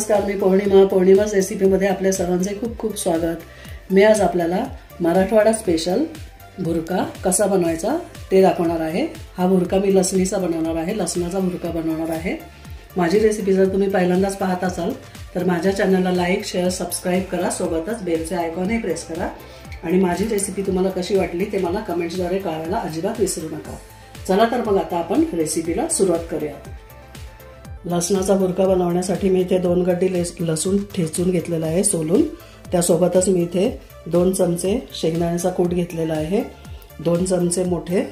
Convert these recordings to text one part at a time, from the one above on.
नमस्कार, मी पौर्णिमाच रेसिपीमध्ये आपल्या सर्वांचे खूप खूप स्वागत। मी आज आपल्याला मराठवाडा स्पेशल भुर्का कसा बनवायचा ते दाखवणार आहे। हा भुर्का मी लसणीचा बनवणार आहे, लसणाचा भुर्का बनवणार आहे। माझी रेसिपी जर तुम्ही पहिल्यांदाच पाहत असाल तर माझ्या चॅनलला लाईक, शेअर, सबस्क्राइब करा, सोबतच बेलचे आयकॉनही प्रेस करा आणि माझी रेसिपी तुम्हाला कशी वाटली ते मला कमेंट्सद्वारे कळवायला अजिबात विसरू नका। चला तर मग आता आपण रेसिपीला सुरुवात करूया। लसणाचा भुर्का बनवण्यासाठी मी इथे 2 गड्डी लसूण ठेचून घेतलेला आहे सोलून। त्यासोबतच मी इथे 2 चमचे शेंगदाण्याचा कूट घेतलेला आहे, 2 चमचे मोठे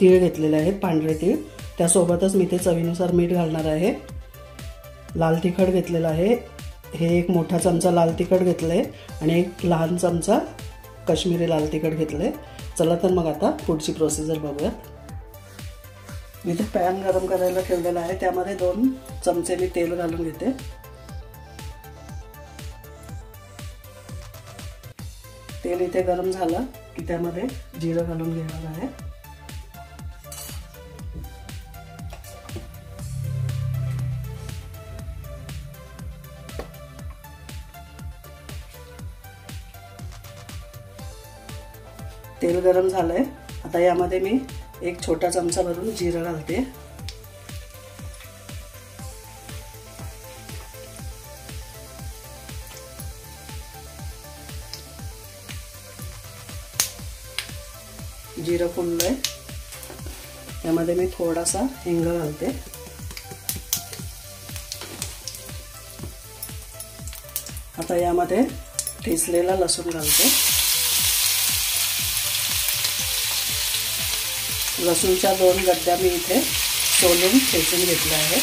तीळ घेतलेले आहेत, पांढरे तीळ। त्यासोबतच मी इथे चवीनुसार मीठ घालणार आहे। लाल तिखट घेतलेला आहे, हे एक मोठा चमचा लाल तिखट घेतलंय आणि एक लहान चमचा काश्मीरी लाल तिखट घेतलंय। चला तर मग आता पुढची प्रोसिजर बघूया। मी इथे पॅन गरम करायला ठेवलेला आहे, त्यामध्ये 2 चमचे मी तेल घालून घेते। तेल इथे गरम झालं की त्यामध्ये जिरं घालून घेणार आहे। तेल गरम झालंय, आता यामध्ये मी एक छोटा चमचा भरून जिरं घालते। जिरं फुललंय, त्यामध्ये मी थोडासा हिंग घालते। आता यामध्ये ठेचलेला लसूण घालते। लसूणच्या 2 गड्ड्या मी इथे सोलून ठेचून घेतल्या आहे।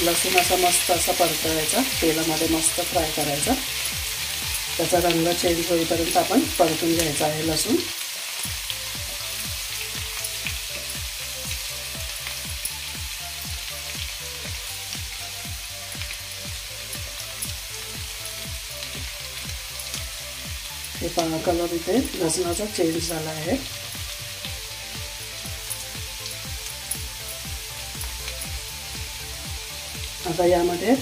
लसूण असा मस्त असा परतवायचा, तेलामध्ये मस्त फ्राय करायचा, त्याचा रंग चेंज होईपर्यंत आपण परतून घ्यायचा आहे लसूण। हे पहा, कलर इथे लसणाचा चेंज झाला आहे। आता यामध्ये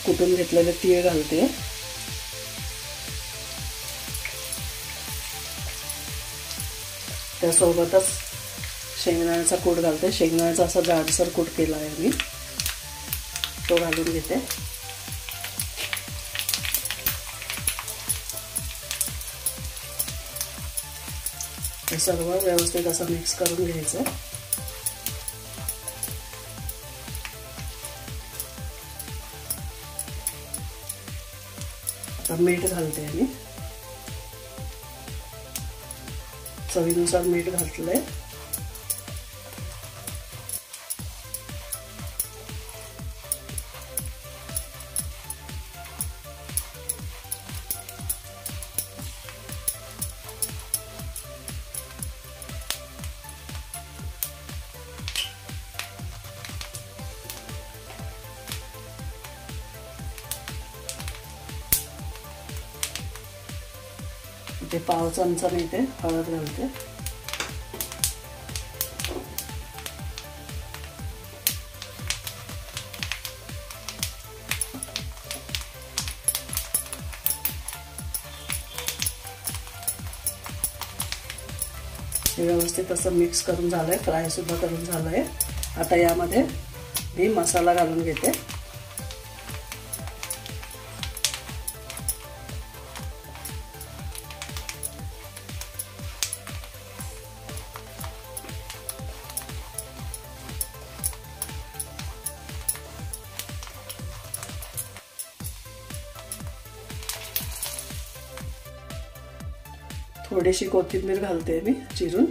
कुटून घेतलेले तीळ घालते। त्यासोबतच शेंगदाण्याचा कूट घालते। शेंगदाण्याचा असा जाडसर कूट केला आहे मी, तो घालून घेते। हे सर्व व्यवस्थित असं मिक्स करून घ्यायचं। आता मीठ घालते मी, चवीनुसार मीठ घातलंय। इथे पाव चमचा मी इथे हळद घालते। हे व्यवस्थित असं मिक्स करून झालंय, फ्राय सुद्धा करून झालंय। आता यामध्ये मी मसाला घालून घेते। थोडीशी कोथिंबीर घालते मी चिरून।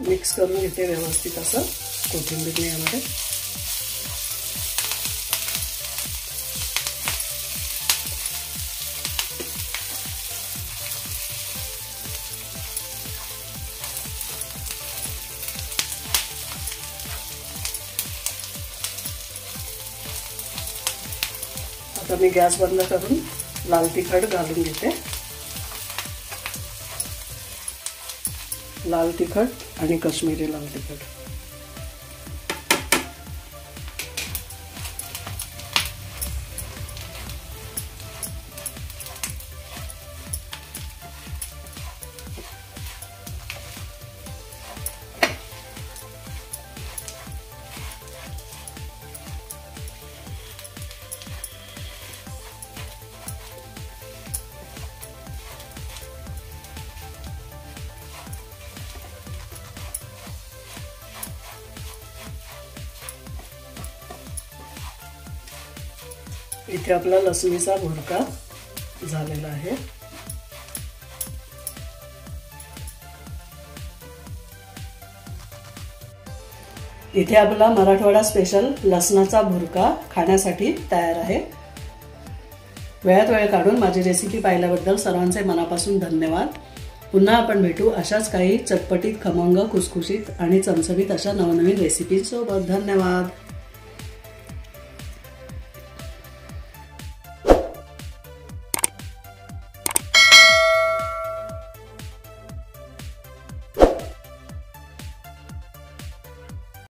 मिक्स करून घेते व्यवस्थित असं कोथिंबीर यामध्ये। आता मी गॅस बंद करून लाल तिखट घालून घेते. लाल तिखट आणि काश्मीरी लाल तिखट. इथे आपला लसणीचा भुर्का झालेला आहे. इथे आपला मराठवाडा स्पेशल लसणाचा भुर्का खाण्यासाठी तयार आहे. वेळात वेळ काढून माझी रेसिपी पाहिल्याबद्दल सर्वांचे मनापासून धन्यवाद. पुन्हा आपण भेटू अशाच काही चटपटीत, खमंग, खुसखुशीत आणि चमचमीत अशा नवनवीन रेसिपींसोबत. धन्यवाद.